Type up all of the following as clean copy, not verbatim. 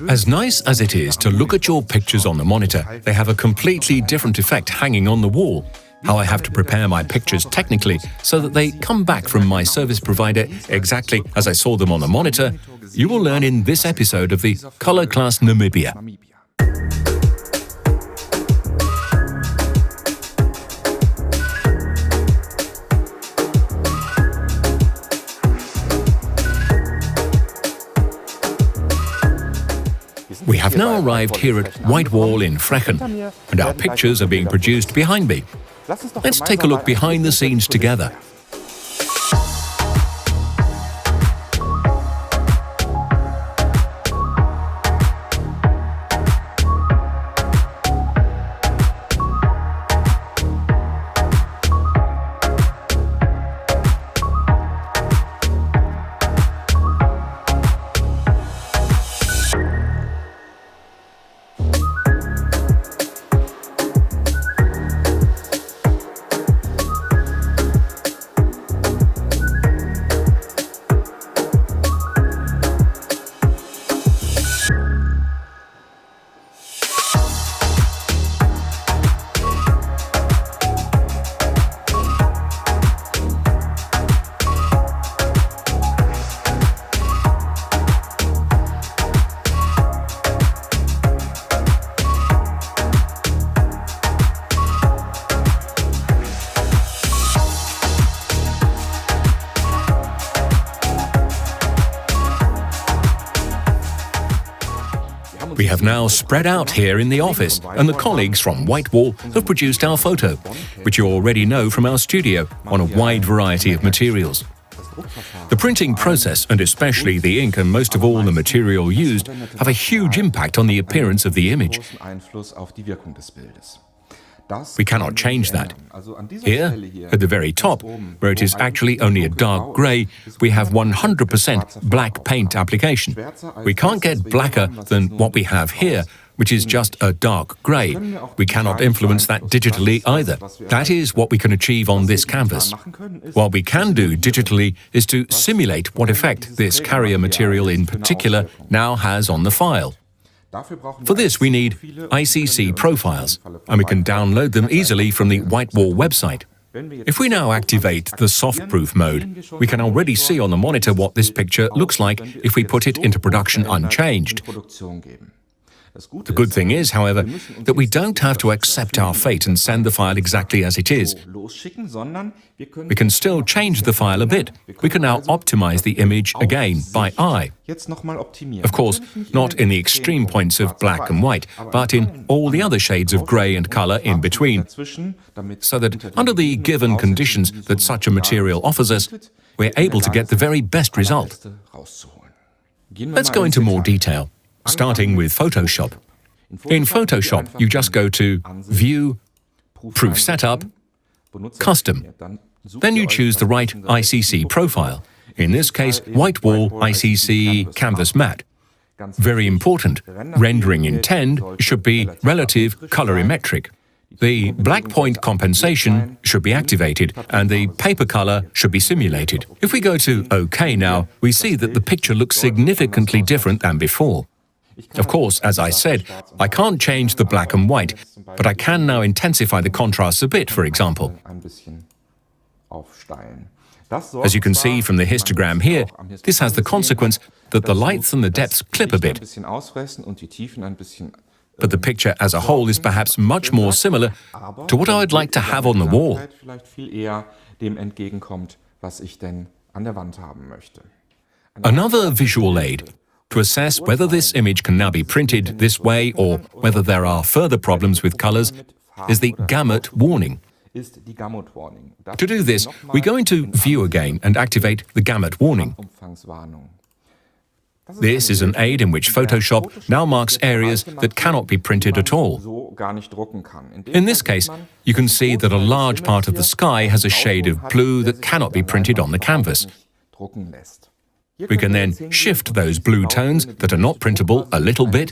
As nice as it is to look at your pictures on the monitor, they have a completely different effect hanging on the wall. How I have to prepare my pictures technically so that they come back from my service provider exactly as I saw them on the monitor, you will learn in this episode of the Colourclass Namibia. We have now arrived here at White Wall in Frechen, and our pictures are being produced behind me. Let's take a look behind the scenes together. We have now spread out here in the office, and the colleagues from White Wall have produced our photo, which you already know from our studio, on a wide variety of materials. The printing process, and especially the ink and most of all the material used, have a huge impact on the appearance of the image. We cannot change that. Here, at the very top, where it is actually only a dark grey, we have 100% black paint application. We can't get blacker than what we have here, which is just a dark grey. We cannot influence that digitally either. That is what we can achieve on this canvas. What we can do digitally is to simulate what effect this carrier material in particular now has on the file. For this, we need ICC profiles, and we can download them easily from the White Wall website. If we now activate the soft-proof mode, we can already see on the monitor what this picture looks like if we put it into production unchanged. The good thing is, however, that we don't have to accept our fate and send the file exactly as it is. We can still change the file a bit. We can now optimize the image again by eye. Of course, not in the extreme points of black and white, but in all the other shades of grey and color in between, so that under the given conditions that such a material offers us, we're able to get the very best result. Let's go into more detail, starting with Photoshop. In Photoshop, you just go to View, Proof Setup, Custom. Then you choose the right ICC profile. In this case, White Wall ICC Canvas Matte. Very important, rendering intent should be relative colorimetric. The black point compensation should be activated, and the paper color should be simulated. If we go to OK now, we see that the picture looks significantly different than before. Of course, as I said, I can't change the black and white, but I can now intensify the contrasts a bit, for example. As you can see from the histogram here, this has the consequence that the lights and the depths clip a bit. But the picture as a whole is perhaps much more similar to what I'd like to have on the wall. Another visual aid to assess whether this image can now be printed this way or whether there are further problems with colors is the gamut warning. To do this, we go into View again and activate the gamut warning. This is an aid in which Photoshop now marks areas that cannot be printed at all. In this case, you can see that a large part of the sky has a shade of blue that cannot be printed on the canvas. We can then shift those blue tones that are not printable a little bit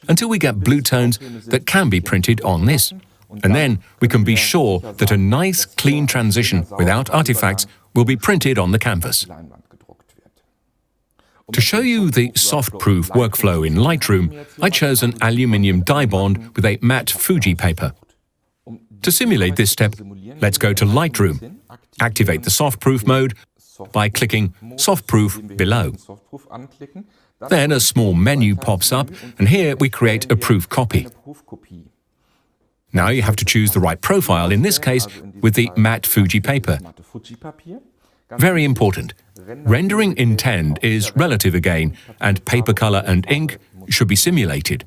until we get blue tones that can be printed on this. And then we can be sure that a nice, clean transition without artifacts will be printed on the canvas. To show you the soft-proof workflow in Lightroom, I chose an aluminium dye bond with a matte Fuji paper. To simulate this step, let's go to Lightroom, activate the soft-proof mode by clicking Soft-Proof below. Then a small menu pops up, and here we create a proof copy. Now you have to choose the right profile, in this case with the matte Fuji paper. Very important. Rendering intent is relative again, and paper color and ink should be simulated.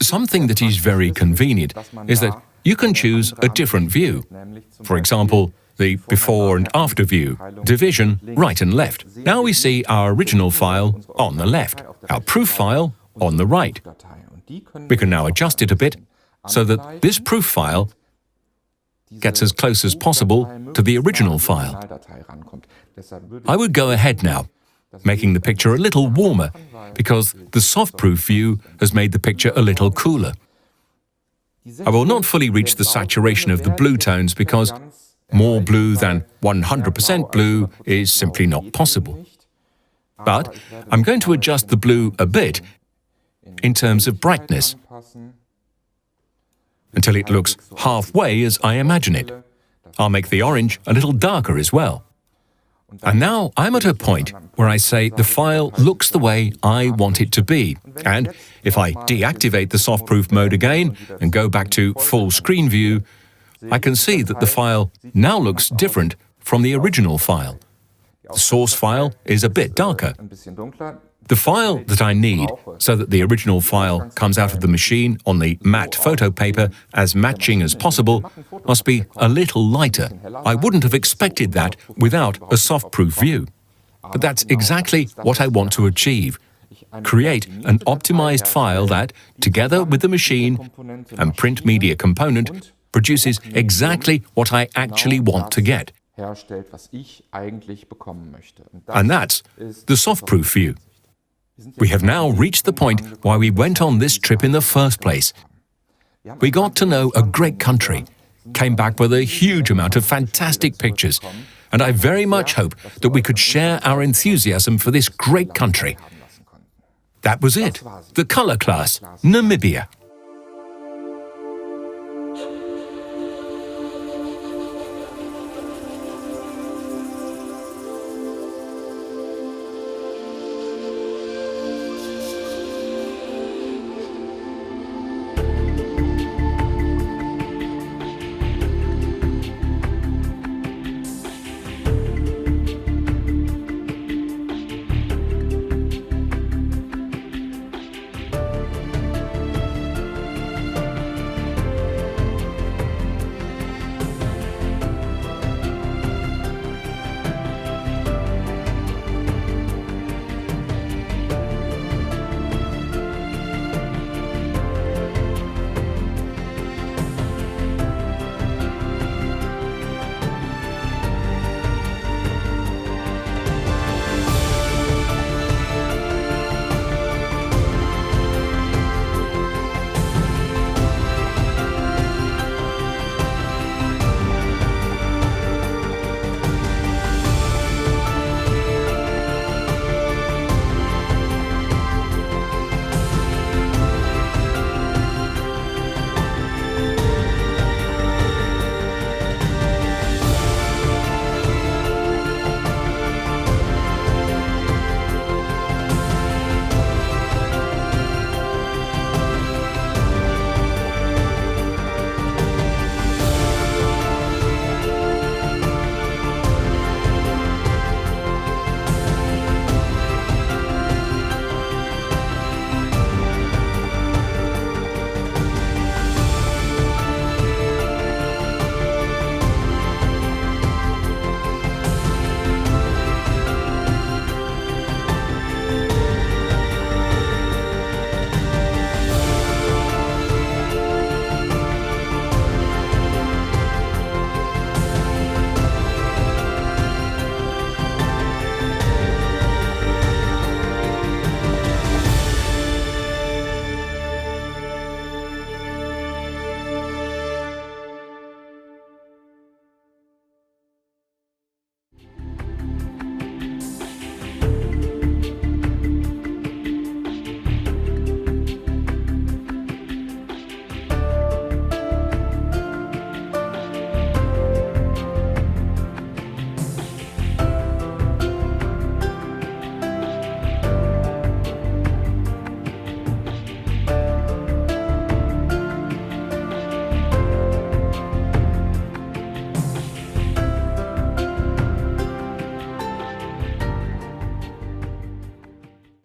Something that is very convenient is that you can choose a different view. For example, the before and after view, division right and left. Now we see our original file on the left, our proof file on the right. We can now adjust it a bit so that this proof file gets as close as possible to the original file. I would go ahead now, making the picture a little warmer, because the soft-proof view has made the picture a little cooler. I will not fully reach the saturation of the blue tones because more blue than 100% blue is simply not possible. But I'm going to adjust the blue a bit in terms of brightness, until it looks halfway as I imagine it. I'll make the orange a little darker as well. And now I'm at a point where I say the file looks the way I want it to be. And if I deactivate the soft-proof mode again and go back to full screen view, I can see that the file now looks different from the original file. The source file is a bit darker. The file that I need so that the original file comes out of the machine on the matte photo paper as matching as possible must be a little lighter. I wouldn't have expected that without a soft-proof view. But that's exactly what I want to achieve. Create an optimized file that, together with the machine and print media component, produces exactly what I actually want to get. And that's the soft-proof view. We have now reached the point why we went on this trip in the first place. We got to know a great country, came back with a huge amount of fantastic pictures, and I very much hope that we could share our enthusiasm for this great country. That was it, the Colourclass Namibia.